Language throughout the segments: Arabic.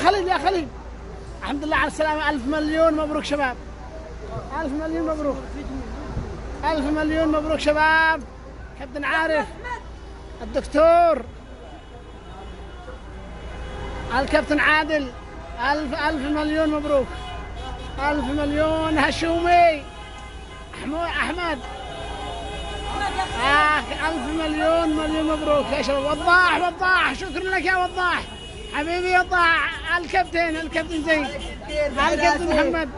خليل يا خليل، الحمد لله على السلامة، ألف مليون مبروك شباب، ألف مليون مبروك، ألف مليون مبروك شباب. كابتن عارف، الدكتور، الكابتن عادل، ألف مليون مبروك، ألف مليون. هشومي أحمد، ألف مليون مبروك يا شباب. وضاح شكرا لك يا وضاح حبيبي. وضاح الكابتن زين، الكابتن محمد،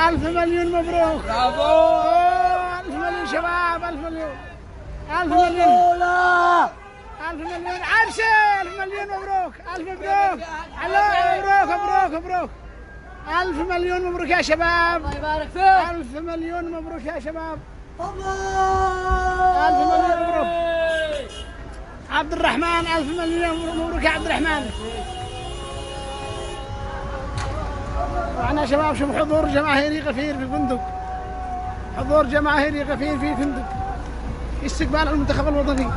ألف مليون مبروك. برافو، ألف مليون شباب، ألف مليون، ألف مليون، ألف مليون عبسي، ألف مليون مبروك، ألف مبروك، مبروك، ألف مليون مبروك يا شباب. الله يبارك فيك. ألف مليون مبروك يا شباب. ألف مليون مبروك. عبد الرحمن، ألف مليون مبروك يا عبد الرحمن. معنا شباب، شوف حضور جماهيري غفير في فندق، حضور جماهيري غفير في فندق استقبال المنتخب الوطني.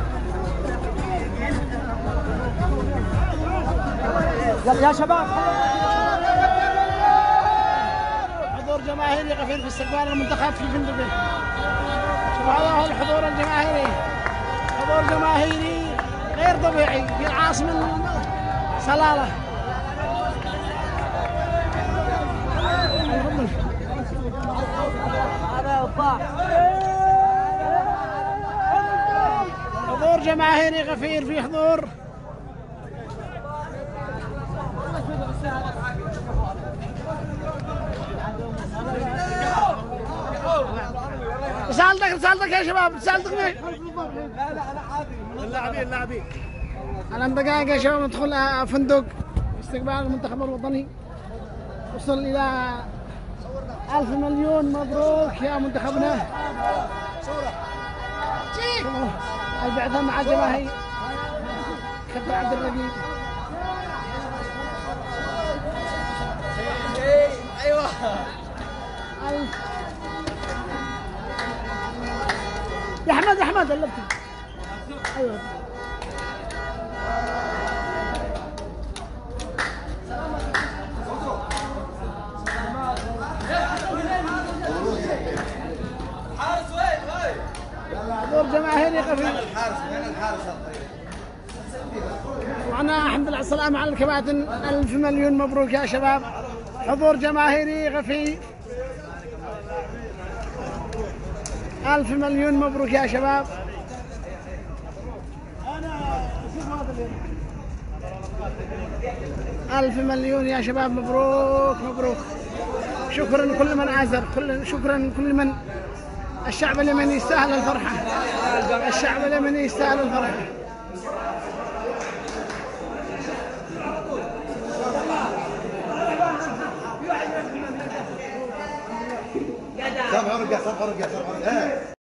يا شباب، حضور جماهيري غفير في استقبال المنتخب في فندق. شوف هذا هو الحضور الجماهيري، حضور جماهيري غير طبيعي في العاصمة صلالة. حضور جماهيري غفير في حضور. رسالتك يا شباب، رسالتك مين؟ لا انا عادي. اللاعبين الآن دقائق يا شباب ندخل فندق استقبال المنتخب الوطني. وصل إلى 1000 مليون مبروك يا منتخبنا. البعثة مع الجماهير، كابتن عبد الرقيب. ايوه يا احمد قلبتي. ايوه حضور جماهيري خفيف. معنا الحمد لله على السلامة على الكباتن، 1000 مليون مبروك يا شباب. حضور جماهيري خفيف، 1000 مليون مبروك يا شباب. 1000 مليون يا شباب، مبروك. شكرا لكل من عازر، شكرا لكل من. الشعب اليمني يستاهل الفرحة، الشعب اليمني يستاهل الفرحة. صبح ورقة